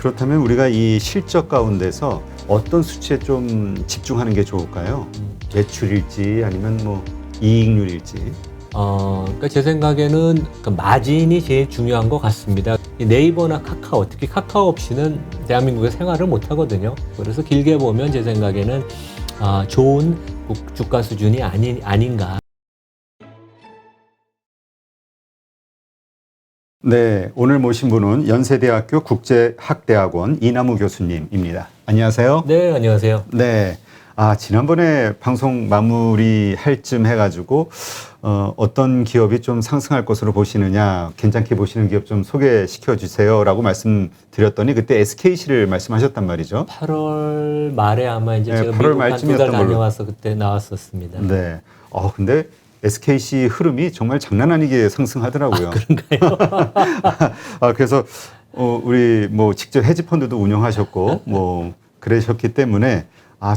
그렇다면 우리가 이 실적 가운데서 어떤 수치에 좀 집중하는 게 좋을까요? 매출일지 아니면 뭐 이익률일지. 그러니까 제 생각에는 그 마진이 제일 중요한 것 같습니다. 이 네이버나 카카오, 특히 카카오 없이는 대한민국에 생활을 못 하거든요. 그래서 길게 보면 제 생각에는 좋은 주가 수준이 아닌가. 네, 오늘 모신 분은 연세대학교 국제학대학원 이남우 교수님입니다. 안녕하세요. 네, 안녕하세요. 네. 지난번에 방송 마무리할 쯤 해가지고, 어떤 기업이 좀 상승할 것으로 보시느냐, 괜찮게 보시는 기업 좀 소개시켜 주세요라고 말씀드렸더니 그때 SKC를 말씀하셨단 말이죠. 8월 말에 아마 이제 네, 제가 8월 미국 한 말쯤이었던 2달 걸로. 다녀와서 그때 나왔었습니다. 네. 근데 SKC 흐름이 정말 장난 아니게 상승하더라고요. 그런가요? 그래서, 우리 뭐 직접 헤지펀드도 운영하셨고, 뭐, 그러셨기 때문에,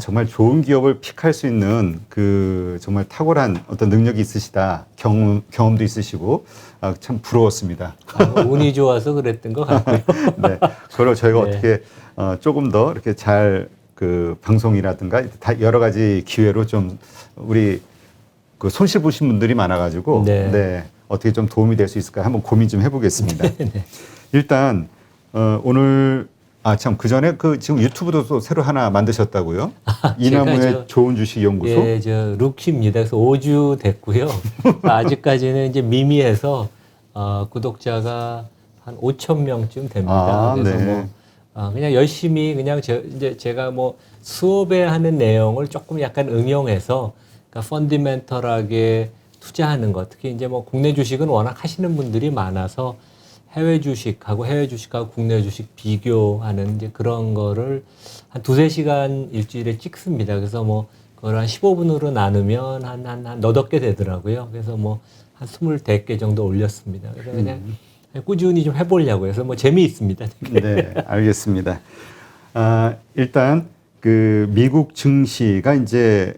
정말 좋은 기업을 픽할 수 있는 그 정말 탁월한 어떤 능력이 있으시다. 경험도 있으시고, 참 부러웠습니다. 운이 좋아서 그랬던 것 같고요. 네. 그걸 저희가 네. 어떻게, 조금 더 이렇게 잘 그 방송이라든가 다 여러 가지 기회로 좀 우리 그 손실 보신 분들이 많아가지고, 네. 어떻게 좀 도움이 될 수 있을까 한번 고민 좀 해보겠습니다. 네. 일단, 오늘, 참, 그 전에 지금 유튜브도 또 새로 하나 만드셨다고요? 이남우의 좋은 주식 연구소? 예, 저 루키입니다. 그래서 5주 됐고요. 아직까지는 이제 미미해서 구독자가 한 5천 명쯤 됩니다. 그래서 네. 뭐 그냥 열심히 그냥 이제 제가 뭐 수업에 하는 내용을 조금 약간 응용해서 그러니까 펀디멘털하게 투자하는 것, 특히 이제 뭐 국내 주식은 워낙 하시는 분들이 많아서 해외 주식하고 국내 주식 비교하는 이제 그런 거를 한 2-3시간 일주일에 찍습니다. 그래서 뭐 그걸 한 15분으로 나누면 한 너댓 개 되더라고요. 그래서 뭐 한 20개 정도 올렸습니다. 그래서 그냥 꾸준히 좀 해보려고 해서 뭐 재미있습니다. 네, 알겠습니다. 일단 그 미국 증시가 이제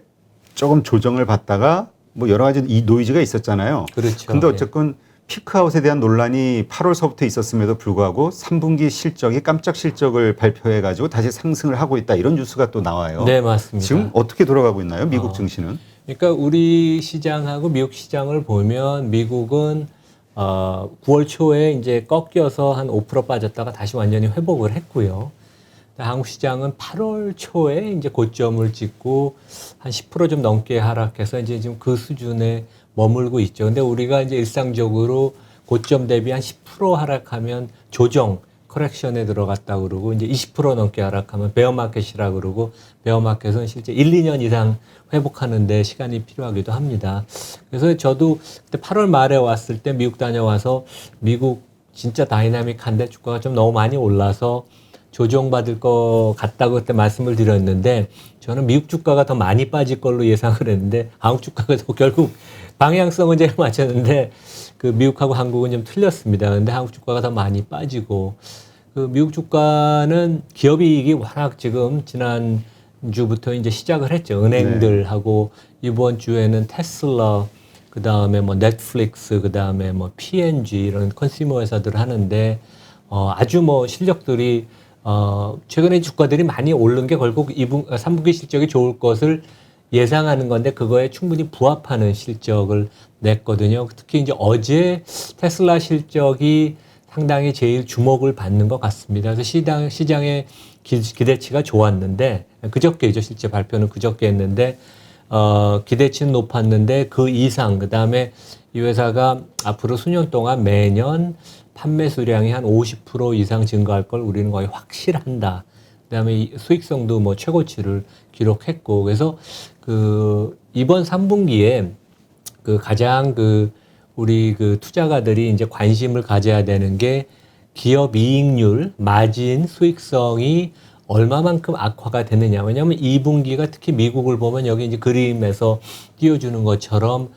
조금 조정을 받다가 뭐 여러 가지 이 노이즈가 있었잖아요. 그렇죠. 근데 어쨌건 피크아웃에 대한 논란이 8월서부터 있었음에도 불구하고 3분기 실적이 깜짝 실적을 발표해가지고 다시 상승을 하고 있다 이런 뉴스가 또 나와요. 네, 맞습니다. 지금 어떻게 돌아가고 있나요? 미국 증시는? 그러니까 우리 시장하고 미국 시장을 보면 미국은 9월 초에 이제 꺾여서 한 5% 빠졌다가 다시 완전히 회복을 했고요. 한국 시장은 8월 초에 이제 고점을 찍고 한 10% 좀 넘게 하락해서 이제 지금 그 수준에 머물고 있죠. 근데 우리가 이제 일상적으로 고점 대비 한 10% 하락하면 조정, 커렉션에 들어갔다 그러고 이제 20% 넘게 하락하면 베어마켓이라 그러고 베어마켓은 실제 1-2년 이상 회복하는데 시간이 필요하기도 합니다. 그래서 저도 그때 8월 말에 왔을 때 미국 다녀와서 미국 진짜 다이나믹한데 주가가 좀 너무 많이 올라서 조정받을 것 같다고 그때 말씀을 드렸는데 저는 미국 주가가 더 많이 빠질 걸로 예상을 했는데 한국 주가가 더 결국 방향성은 제가 맞췄는데 그 미국하고 한국은 좀 틀렸습니다. 근데 한국 주가가 더 많이 빠지고 그 미국 주가는 기업이익이 워낙 지금 지난 주부터 이제 시작을 했죠. 은행들하고 이번 주에는 테슬라 그 다음에 뭐 넷플릭스 그 다음에 뭐 P&G 이런 컨슈머 회사들 하는데 아주 뭐 실력들이 최근에 주가들이 많이 오른 게 결국 3분기 실적이 좋을 것을 예상하는 건데 그거에 충분히 부합하는 실적을 냈거든요. 특히 이제 어제 테슬라 실적이 상당히 제일 주목을 받는 것 같습니다. 그래서 시장의 기대치가 좋았는데 그저께죠. 실제 발표는 그저께 했는데 기대치는 높았는데 그 이상 그다음에 이 회사가 앞으로 수년 동안 매년 판매 수량이 한 50% 이상 증가할 걸 우리는 거의 확실한다. 그다음에 수익성도 뭐 최고치를 기록했고 그래서 그 이번 3분기에 그 가장 우리 투자가들이 이제 관심을 가져야 되는 게 기업 이익률, 마진, 수익성이 얼마만큼 악화가 되느냐. 왜냐하면 2분기가 특히 미국을 보면 여기 이제 그림에서 띄워주는 것처럼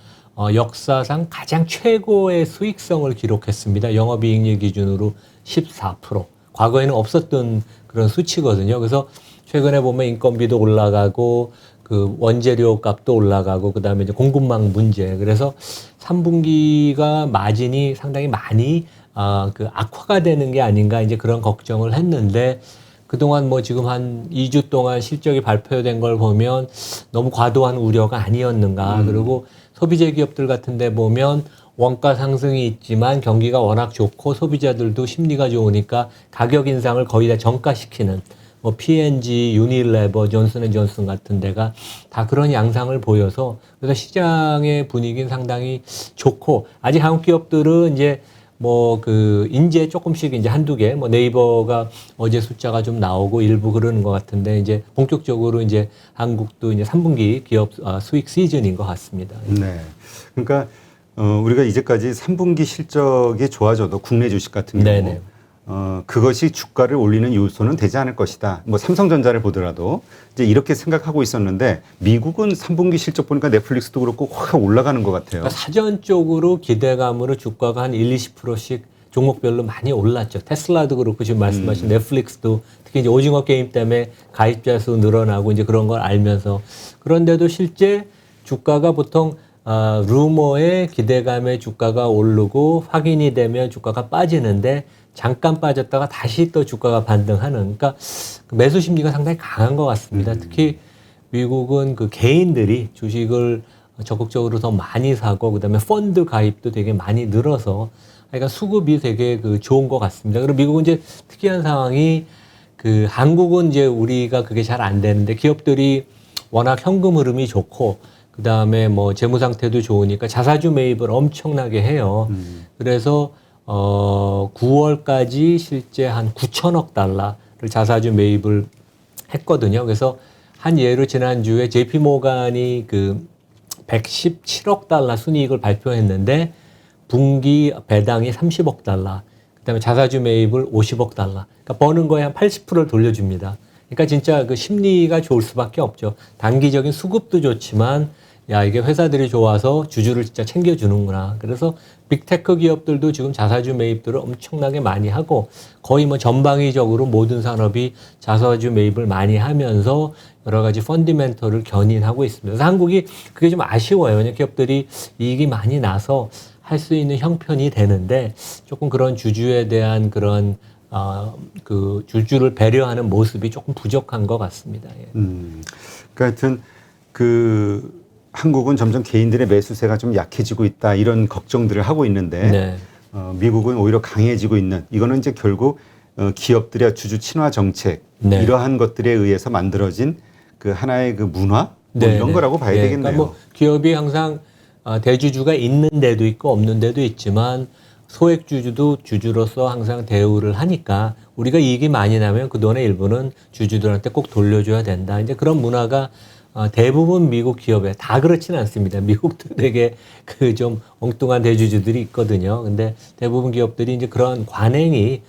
역사상 가장 최고의 수익성을 기록했습니다. 영업이익률 기준으로 14%. 과거에는 없었던 그런 수치거든요. 그래서 최근에 보면 인건비도 올라가고 그 원재료 값도 올라가고 그다음에 이제 공급망 문제. 그래서 3분기가 마진이 상당히 많이 그 악화가 되는 게 아닌가 이제 그런 걱정을 했는데 그동안 뭐 지금 한 2주 동안 실적이 발표된 걸 보면 너무 과도한 우려가 아니었는가. 그리고 소비재 기업들 같은 데 보면 원가 상승이 있지만 경기가 워낙 좋고 소비자들도 심리가 좋으니까 가격 인상을 거의 다 전가시키는 뭐 P&G, 유니레버, 존슨앤존슨 같은 데가 다 그런 양상을 보여서 그래서 시장의 분위기는 상당히 좋고 아직 한국 기업들은 이제 뭐 그 인제 조금씩 이제 한두 개 뭐 네이버가 어제 숫자가 좀 나오고 일부 그러는 것 같은데 이제 본격적으로 이제 한국도 이제 3분기 기업 수익 시즌인 것 같습니다. 네. 그러니까 우리가 이제까지 3분기 실적이 좋아져도 국내 주식 같은 경우 네네. 그것이 주가를 올리는 요소는 되지 않을 것이다. 뭐 삼성전자를 보더라도 이제 이렇게 생각하고 있었는데 미국은 3분기 실적 보니까 넷플릭스도 그렇고 확 올라가는 것 같아요. 그러니까 사전적으로 기대감으로 주가가 한 1-20%씩 종목별로 많이 올랐죠. 테슬라도 그렇고 지금 말씀하신 넷플릭스도 특히 이제 오징어 게임 때문에 가입자 수 늘어나고 이제 그런 걸 알면서 그런데도 실제 주가가 보통 루머의 기대감에 주가가 오르고 확인이 되면 주가가 빠지는데 잠깐 빠졌다가 다시 또 주가가 반등하는 그러니까 매수 심리가 상당히 강한 것 같습니다. 특히 미국은 그 개인들이 주식을 적극적으로 더 많이 사고 그다음에 펀드 가입도 되게 많이 늘어서 그러니까 수급이 되게 그 좋은 것 같습니다. 그리고 미국은 이제 특이한 상황이 그 한국은 이제 우리가 그게 잘 안 되는데 기업들이 워낙 현금 흐름이 좋고 그다음에 뭐 재무 상태도 좋으니까 자사주 매입을 엄청나게 해요. 그래서 9월까지 실제 한 9천억 달러를 자사주 매입을 했거든요. 그래서 한 예로 지난주에 JP 모간이 그 117억 달러 순이익을 발표했는데 분기 배당이 30억 달러, 그다음에 자사주 매입을 50억 달러. 그러니까 버는 거에 한 80%를 돌려줍니다. 그러니까 진짜 그 심리가 좋을 수밖에 없죠. 단기적인 수급도 좋지만 야, 이게 회사들이 좋아서 주주를 진짜 챙겨주는구나. 그래서 빅테크 기업들도 지금 자사주 매입들을 엄청나게 많이 하고 거의 뭐 전방위적으로 모든 산업이 자사주 매입을 많이 하면서 여러 가지 펀디멘털을 견인하고 있습니다. 그래서 한국이 그게 좀 아쉬워요. 왜냐하면 기업들이 이익이 많이 나서 할 수 있는 형편이 되는데 조금 그런 주주에 대한 그런 그 주주를 배려하는 모습이 조금 부족한 것 같습니다. 예. 그러니까 하여튼 그 한국은 점점 개인들의 매수세가 좀 약해지고 있다 이런 걱정들을 하고 있는데 네. 미국은 오히려 강해지고 있는 이거는 이제 결국 기업들의 주주 친화 정책 네. 이러한 것들에 의해서 만들어진 그 하나의 그 문화 뭐 네, 이런 네. 거라고 봐야 네, 되겠네요. 그러니까 뭐 기업이 항상 대주주가 있는 데도 있고 없는 데도 있지만 소액주주도 주주로서 항상 대우를 하니까 우리가 이익이 많이 나면 그 돈의 일부는 주주들한테 꼭 돌려줘야 된다. 이제 그런 문화가 대부분 미국 기업에 다 그렇지는 않습니다. 미국도 되게 그 좀 엉뚱한 대주주들이 있거든요. 근데 대부분 기업들이 이제 그런 관행이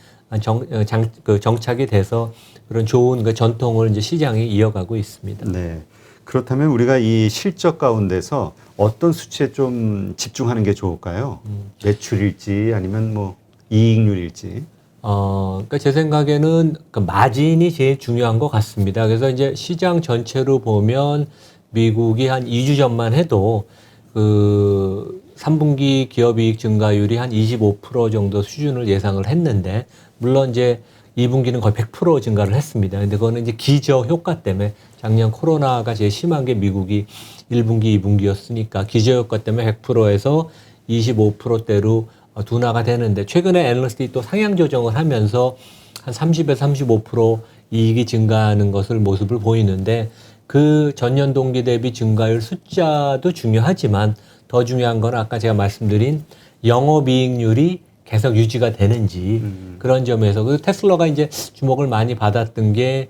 정착이 돼서 그런 좋은 그 전통을 이제 시장이 이어가고 있습니다. 네. 그렇다면 우리가 이 실적 가운데서 어떤 수치에 좀 집중하는 게 좋을까요? 매출일지 아니면 뭐 이익률일지. 그러니까 제 생각에는 그 마진이 제일 중요한 것 같습니다. 그래서 이제 시장 전체로 보면 미국이 한 2주 전만 해도 그 3분기 기업이익 증가율이 한 25% 정도 수준을 예상을 했는데 물론 이제 2분기는 거의 100% 증가를 했습니다. 근데 그거는 이제 기저 효과 때문에 작년 코로나가 제일 심한 게 미국이 1분기, 2분기였으니까 기저 효과 때문에 100%에서 25%대로 둔화가 되는데 최근에 애널리스트들이 또 상향 조정을 하면서 한 30에서 35% 이익이 증가하는 것을 모습을 보이는데 그 전년 동기 대비 증가율 숫자도 중요하지만 더 중요한 건 아까 제가 말씀드린 영업이익률이 계속 유지가 되는지 그런 점에서 그 테슬라가 이제 주목을 많이 받았던 게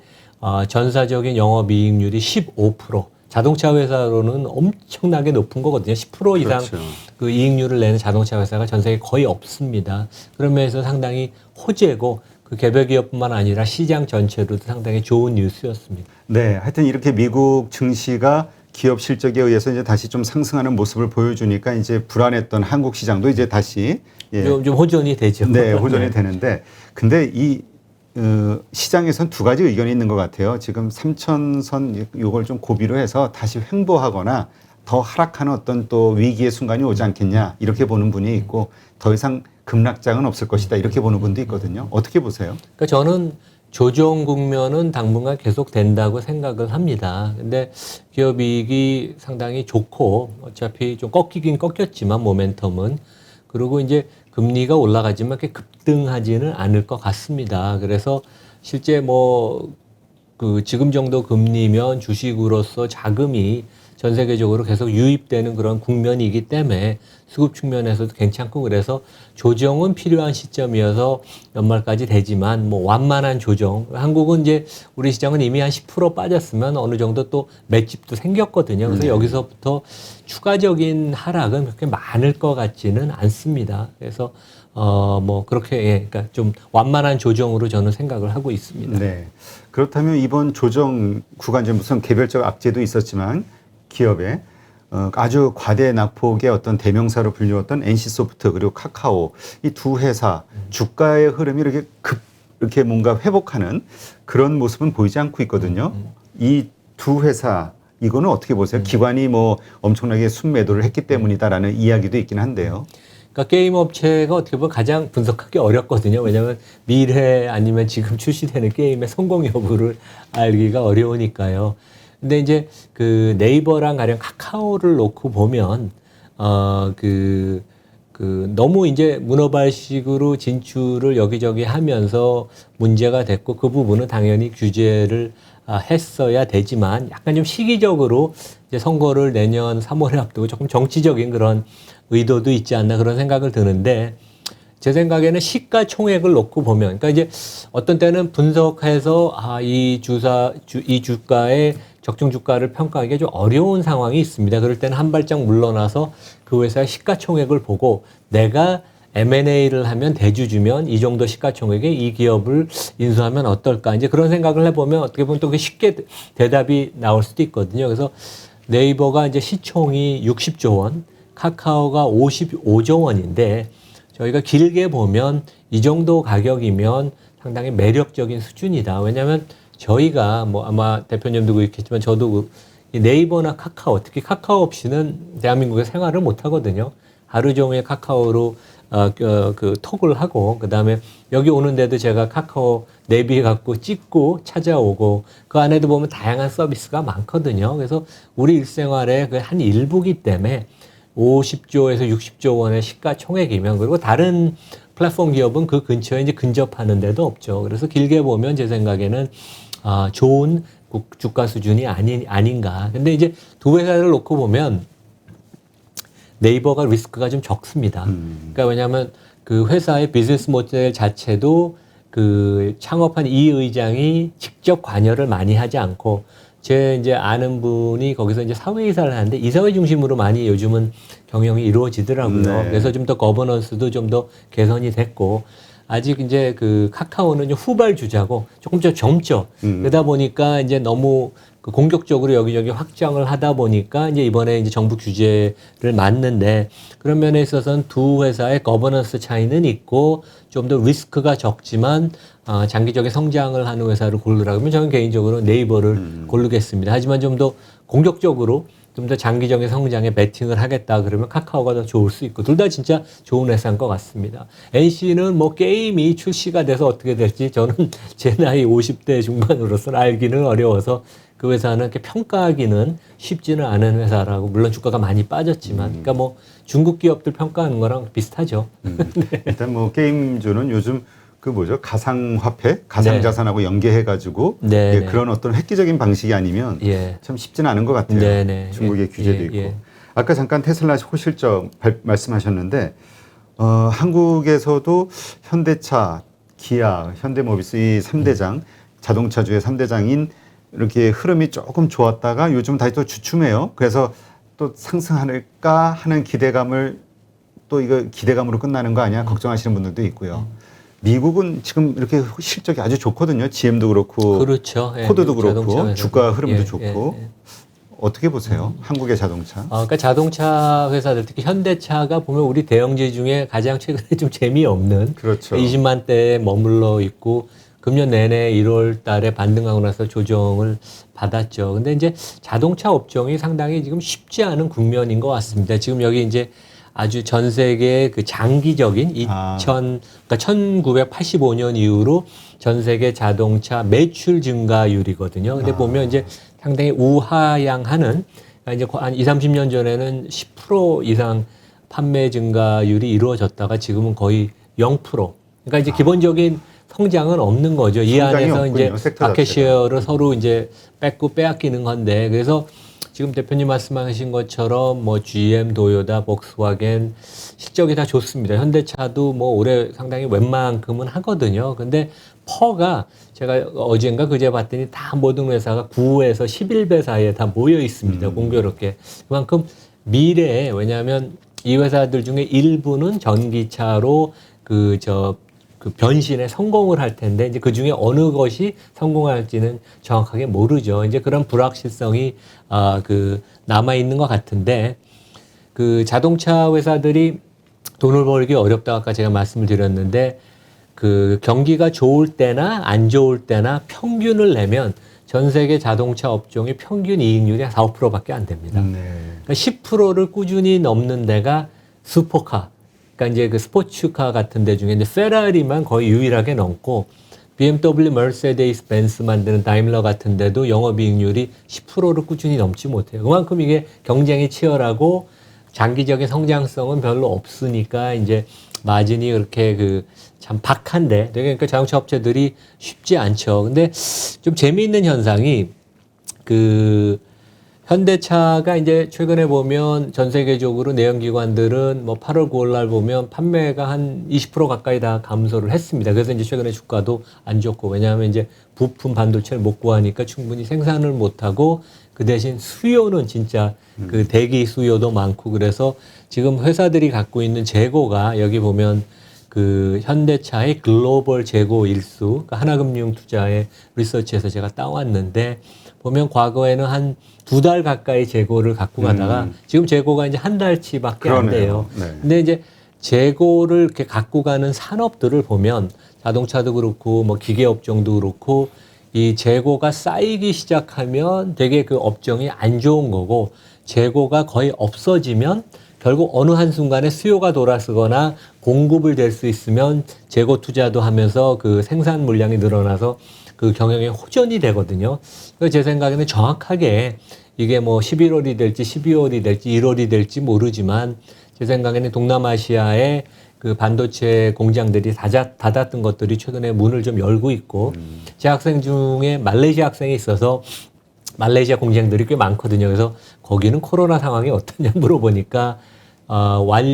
전사적인 영업이익률이 15%. 자동차 회사로는 엄청나게 높은 거거든요. 10% 이상 그렇죠. 그 이익률을 내는 자동차 회사가 전 세계에 거의 없습니다. 그런 면에서 상당히 호재고 그 개별 기업뿐만 아니라 시장 전체로도 상당히 좋은 뉴스였습니다. 네, 하여튼 이렇게 미국 증시가 기업 실적에 의해서 이제 다시 좀 상승하는 모습을 보여주니까 이제 불안했던 한국 시장도 이제 다시 좀 호전이 되죠. 네, 호전이 되는데 근데 이 시장에선 두 가지 의견이 있는 것 같아요. 지금 3,000선 이걸 좀 고비로 해서 다시 횡보하거나 더 하락하는 어떤 또 위기의 순간이 오지 않겠냐 이렇게 보는 분이 있고 더 이상 급락장은 없을 것이다 이렇게 보는 분도 있거든요. 어떻게 보세요? 그러니까 저는 조정 국면은 당분간 계속 된다고 생각을 합니다. 근데 기업 이익이 상당히 좋고 어차피 좀 꺾이긴 꺾였지만 모멘텀은 그리고 이제 금리가 올라가지만 그렇게 급등하지는 않을 것 같습니다. 그래서 실제 뭐 그 지금 정도 금리면 주식으로서 자금이 전 세계적으로 계속 유입되는 그런 국면이기 때문에 수급 측면에서도 괜찮고 그래서 조정은 필요한 시점이어서 연말까지 되지만 뭐 완만한 조정. 한국은 이제 우리 시장은 이미 한 10% 빠졌으면 어느 정도 또 맷집도 생겼거든요. 그래서 여기서부터 추가적인 하락은 그렇게 많을 것 같지는 않습니다. 그래서 뭐 그렇게 그러니까 좀 완만한 조정으로 저는 생각을 하고 있습니다. 네. 그렇다면 이번 조정 구간제 무슨 개별적 악재도 있었지만 기업에 아주 과대 낙폭의 어떤 대명사로 불리웠던 NC소프트 그리고 카카오 이 두 회사 주가의 흐름이 이렇게 뭔가 회복하는 그런 모습은 보이지 않고 있거든요. 이 두 회사 이거는 어떻게 보세요? 기관이 뭐 엄청나게 순매도를 했기 때문이다라는 이야기도 있긴 한데요. 그러니까 게임 업체가 어떻게 보면 가장 분석하기 어렵거든요. 왜냐하면 미래 아니면 지금 출시되는 게임의 성공 여부를 알기가 어려우니까요. 근데 이제 그 네이버랑 가령 카카오를 놓고 보면 너무 이제 문어발식으로 진출을 여기저기 하면서 문제가 됐고 그 부분은 당연히 규제를 했어야 되지만 약간 좀 시기적으로 이제 선거를 내년 3월에 앞두고 조금 정치적인 그런 의도도 있지 않나 그런 생각을 드는데 제 생각에는 시가총액을 놓고 보면 그러니까 이제 어떤 때는 분석해서 이 주가의 적정 주가를 평가하기가 좀 어려운 상황이 있습니다. 그럴 때는 한 발짝 물러나서 그 회사의 시가총액을 보고 내가 M&A를 하면 대주주면 이 정도 시가총액에 이 기업을 인수하면 어떨까 이제 그런 생각을 해보면 어떻게 보면 또 쉽게 대답이 나올 수도 있거든요. 그래서 네이버가 이제 시총이 60조 원, 카카오가 55조 원인데 저희가 길게 보면 이 정도 가격이면 상당히 매력적인 수준이다. 왜냐하면 저희가 뭐 아마 대표님도 그렇겠지만 저도 이 네이버나 카카오 특히 카카오 없이는 대한민국에 생활을 못 하거든요. 하루 종일 카카오로 그 톡을 하고 그다음에 여기 오는데도 제가 카카오 내비 갖고 찍고 찾아오고 그 안에도 보면 다양한 서비스가 많거든요. 그래서 우리 일생활의 그 한 일부기 때문에 50조에서 60조 원의 시가총액이면 그리고 다른 플랫폼 기업은 그 근처에 이제 근접하는 데도 없죠. 그래서 길게 보면 제 생각에는 좋은 주가 수준이 아닌가. 근데 이제 두 회사를 놓고 보면 네이버가 리스크가 좀 적습니다. 그러니까 왜냐하면 그 회사의 비즈니스 모델 자체도 그 창업한 이 의장이 직접 관여를 많이 하지 않고 제 이제 아는 분이 거기서 이제 사회이사를 하는데 이사회 중심으로 많이 요즘은 경영이 이루어지더라고요. 네. 그래서 좀 더 거버넌스도 좀 더 개선이 됐고 아직 이제 그 카카오는 후발주자고 조금 더 젊죠. 그러다 보니까 이제 너무 그 공격적으로 여기저기 확장을 하다 보니까 이제 이번에 이제 정부 규제를 맞는데 그런 면에 있어서는 두 회사의 거버넌스 차이는 있고 좀 더 리스크가 적지만 장기적인 성장을 하는 회사를 고르라 그러면 저는 개인적으로 네이버를 고르겠습니다. 하지만 좀 더 공격적으로 좀 더 장기적인 성장에 베팅을 하겠다 그러면 카카오가 더 좋을 수 있고 둘 다 진짜 좋은 회사인 것 같습니다. NC는 뭐 게임이 출시가 돼서 어떻게 될지 저는 제 나이 50대 중반으로서는 알기는 어려워서 그 회사는 이렇게 평가하기는 쉽지는 않은 회사라고 물론 주가가 많이 빠졌지만 그러니까 뭐 중국 기업들 평가하는 거랑 비슷하죠. 일단 뭐 게임주는 요즘 그 뭐죠 가상화폐, 가상자산하고 연계해가지고 네, 네. 그런 어떤 획기적인 방식이 아니면 예. 참 쉽지는 않은 것 같아요. 네, 네. 중국의 규제도 예, 있고. 예. 아까 잠깐 테슬라 호실적 말씀하셨는데 한국에서도 현대차, 기아, 현대모비스 이 3대장 자동차주의 3대장인 이렇게 흐름이 조금 좋았다가 요즘 다시 또 주춤해요. 그래서 또 상승할까 하는 기대감을 또 이거 기대감으로 끝나는 거 아니야 걱정하시는 분들도 있고요. 미국은 지금 이렇게 실적이 아주 좋거든요. GM도 그렇고 그렇죠. 예, 포드도 미국 그렇고 자동차 회사도. 주가 흐름도 예, 좋고 예. 어떻게 보세요? 한국의 자동차? 그러니까 자동차 회사들 특히 현대차가 보면 우리 대형주 중에 가장 최근에 좀 재미없는 그렇죠. 20만 대에 머물러 있고 금년 내내 1월 달에 반등하고 나서 조정을 받았죠. 근데 이제 자동차 업종이 상당히 지금 쉽지 않은 국면인 것 같습니다. 지금 여기 이제 아주 전 세계 그 장기적인 그러니까 1985년 이후로 전 세계 자동차 매출 증가율이거든요. 근데 보면 이제 상당히 우하향하는 그러니까 이제 한 20, 30년 전에는 10% 이상 판매 증가율이 이루어졌다가 지금은 거의 0%. 그러니까 이제 기본적인 성장은 없는 거죠. 이 안에서 없군요, 이제 마켓 쉐어를 서로 이제 뺏고 빼앗기는 건데 그래서 지금 대표님 말씀하신 것처럼 뭐 GM, 도요타, 복스와겐 실적이 다 좋습니다. 현대차도 뭐 올해 상당히 웬만큼은 하거든요. 근데 퍼가 제가 어젠가 그제 봤더니 다 모든 회사가 9에서 11배 사이에 다 모여 있습니다. 공교롭게. 그만큼 미래에 왜냐하면 이 회사들 중에 일부는 전기차로 그 변신에 성공을 할 텐데 이제 그 중에 어느 것이 성공할지는 정확하게 모르죠. 이제 그런 불확실성이 남아 있는 것 같은데 그 자동차 회사들이 돈을 벌기 어렵다고 아까 제가 말씀을 드렸는데 그 경기가 좋을 때나 안 좋을 때나 평균을 내면 전 세계 자동차 업종의 평균 이익률이 한 4, 5%밖에 안 됩니다. 그러니까 10%를 꾸준히 넘는 데가 슈퍼카. 그러니까 이제 그 스포츠카 같은 데 중에 이제 페라리만 거의 유일하게 넘고 BMW, 머세데스, 벤츠 만드는 다임러 같은 데도 영업이익률이 10%를 꾸준히 넘지 못해요. 그만큼 이게 경쟁이 치열하고 장기적인 성장성은 별로 없으니까 이제 마진이 그렇게 참 박한데 그러니까 자동차 업체들이 쉽지 않죠. 근데 좀 재미있는 현상이 현대차가 이제 최근에 보면 전 세계적으로 내연기관들은 뭐 8월, 9월 날 보면 판매가 한 20% 가까이 다 감소를 했습니다. 그래서 이제 최근에 주가도 안 좋고 왜냐하면 이제 부품 반도체를 못 구하니까 충분히 생산을 못 하고 그 대신 수요는 진짜 그 대기 수요도 많고 그래서 지금 회사들이 갖고 있는 재고가 여기 보면 그 현대차의 글로벌 재고 일수 그러니까 하나금융투자의 리서치에서 제가 따왔는데 보면 과거에는 한 2달 가까이 재고를 갖고 가다가 지금 재고가 이제 한 달치밖에 안 돼요. 네. 근데 이제 재고를 이렇게 갖고 가는 산업들을 보면 자동차도 그렇고 뭐 기계업종도 그렇고 이 재고가 쌓이기 시작하면 되게 그 업종이 안 좋은 거고 재고가 거의 없어지면 결국 어느 한순간에 수요가 돌아서거나 공급을 될 수 있으면 재고 투자도 하면서 그 생산 물량이 늘어나서 그 경영에 호전이 되거든요. 그래서 제 생각에는 정확하게 이게 뭐 11월이 될지 12월이 될지 1월이 될지 모르지만 제 생각에는 동남아시아의 그 반도체 공장들이 닫았던 것들이 최근에 문을 좀 열고 있고 제 학생 중에 말레이시아 학생이 있어서 말레이시아 공장들이 꽤 많거든요. 그래서 거기는 코로나 상황이 어떠냐 물어보니까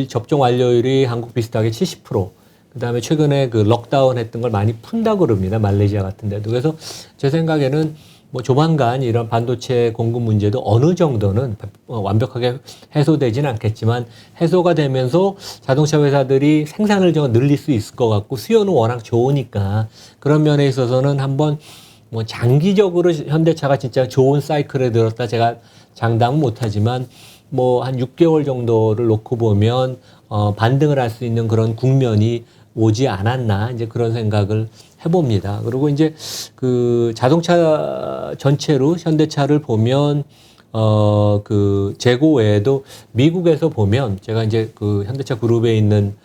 접종 완료율이 한국 비슷하게 70%. 그다음에 최근에 그 록다운 했던 걸 많이 푼다고 그럽니다. 말레이시아 같은 데도. 그래서 제 생각에는 뭐 조만간 이런 반도체 공급 문제도 어느 정도는 완벽하게 해소되지는 않겠지만 해소가 되면서 자동차 회사들이 생산을 좀 늘릴 수 있을 것 같고 수요는 워낙 좋으니까 그런 면에 있어서는 한번 뭐 장기적으로 현대차가 진짜 좋은 사이클에 들었다 제가 장담은 못하지만 뭐 한 6개월 정도를 놓고 보면 반등을 할 수 있는 그런 국면이 오지 않았나 이제 그런 생각을 해봅니다. 그리고 이제 그 자동차 전체로 현대차를 보면 그 재고 외에도 미국에서 보면 제가 이제 그 현대차 그룹에 있는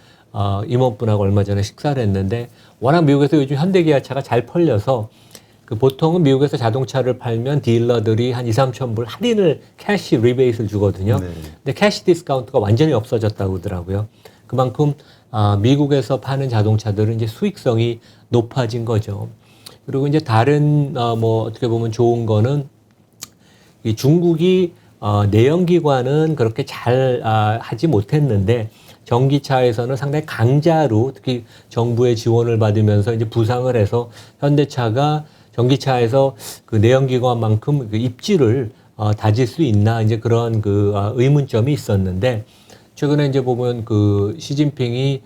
임원분하고 얼마 전에 식사를 했는데 워낙 미국에서 요즘 현대기아차가 잘 팔려서 그 보통은 미국에서 자동차를 팔면 딜러들이 한 2, 3천 불 할인을 캐시 리베이트를 주거든요. 네. 근데 캐시 디스카운트가 완전히 없어졌다고 그러더라고요. 그만큼 미국에서 파는 자동차들은 이제 수익성이 높아진 거죠. 그리고 이제 다른 뭐 어떻게 보면 좋은 거는 이 중국이 내연기관은 그렇게 잘 하지 못했는데 전기차에서는 상당히 강자로 특히 정부의 지원을 받으면서 이제 부상을 해서 현대차가 전기차에서 그 내연기관만큼 그 입지를 다질 수 있나 이제 그런 그 의문점이 있었는데 최근에 이제 보면 그 시진핑이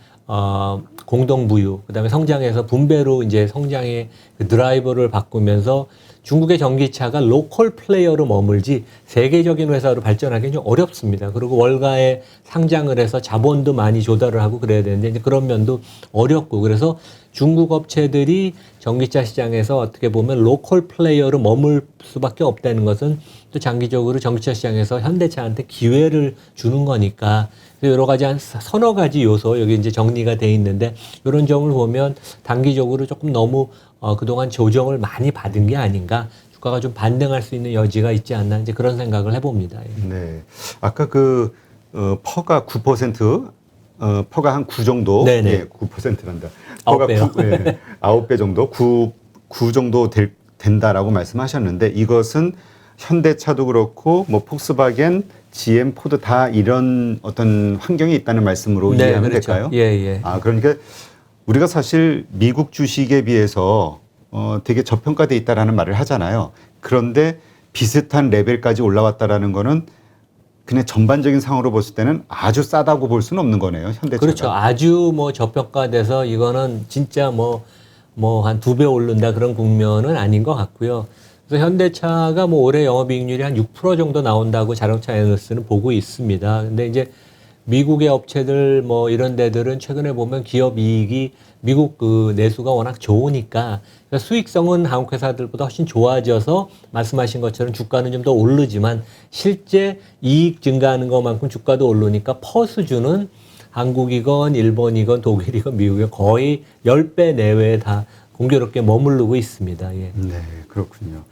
공동부유 그다음에 성장해서 분배로 이제 성장의 그 드라이버를 바꾸면서 중국의 전기차가 로컬 플레이어로 머물지 세계적인 회사로 발전하기는 좀 어렵습니다. 그리고 월가에 상장을 해서 자본도 많이 조달을 하고 그래야 되는데 이제 그런 면도 어렵고 그래서 중국 업체들이 전기차 시장에서 어떻게 보면 로컬 플레이어로 머물 수밖에 없다는 것은 또 장기적으로 전기차 시장에서 현대차한테 기회를 주는 거니까 여러 가지 한 서너 가지 요소 여기 이제 정리가 돼 있는데 이런 점을 보면 단기적으로 조금 너무 그동안 조정을 많이 받은 게 아닌가 주가가 좀 반등할 수 있는 여지가 있지 않나 이제 그런 생각을 해봅니다. 네. 아까 퍼가 9%, 퍼가 한 9 정도, 네네. 예, 9%란다. 아홉 배요. 9배 정도, 9 정도 된다라고 말씀하셨는데 이것은 현대차도 그렇고 뭐 폭스바겐, GM, 포드 다 이런 어떤 환경이 있다는 말씀으로 네, 이해하면 그렇죠. 될까요? 예, 예. 아, 그러니까 우리가 사실 미국 주식에 비해서 되게 저평가돼 있다라는 말을 하잖아요. 그런데 비슷한 레벨까지 올라왔다라는 거는 그냥 전반적인 상황으로 봤을 때는 아주 싸다고 볼 수는 없는 거네요. 현대차가. 그렇죠. 아주 뭐 저평가돼서 이거는 진짜 뭐 한 2배 오른다 그런 국면은 아닌 것 같고요. 그래서 현대차가 뭐 올해 영업이익률이 한 6% 정도 나온다고 자동차 애널리스트는 보고 있습니다. 근데 이제 미국의 업체들 뭐 이런 데들은 최근에 보면 기업 이익이 미국 그 내수가 워낙 좋으니까 그러니까 수익성은 한국 회사들보다 훨씬 좋아져서 말씀하신 것처럼 주가는 좀 더 오르지만 실제 이익 증가하는 것만큼 주가도 오르니까 퍼 수준은 한국이건 일본이건 독일이건 미국이건 거의 10배 내외에 다 공교롭게 머무르고 있습니다. 예. 네, 그렇군요.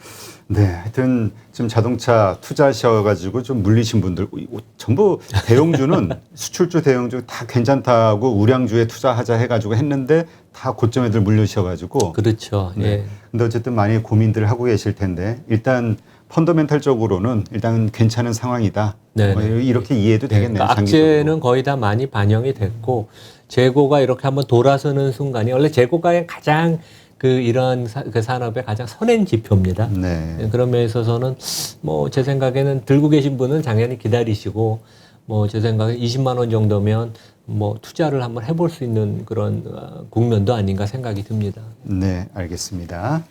네, 하여튼 지금 자동차 투자하셔가지고 좀 물리신 분들 전부 대형주는 수출주 대형주 다 괜찮다고 우량주에 투자하자 해가지고 했는데 다 고점에들 물리셔가지고 그렇죠. 네. 예. 근데 어쨌든 많이 고민들 하고 계실 텐데 일단 펀더멘탈적으로는 일단 괜찮은 상황이다. 네네. 뭐 이렇게 이해도 되겠네요. 그러니까 장기적으로. 악재는 거의 다 많이 반영이 됐고 재고가 이렇게 한번 돌아서는 순간이 원래 재고가 가장 그 산업의 가장 선행 지표입니다. 네. 그런 면에 있어서는 뭐 제 생각에는 들고 계신 분은 당연히 기다리시고 뭐 제 생각에 20만 원 정도면 뭐 투자를 한번 해볼 수 있는 그런 국면도 아닌가 생각이 듭니다. 네, 알겠습니다.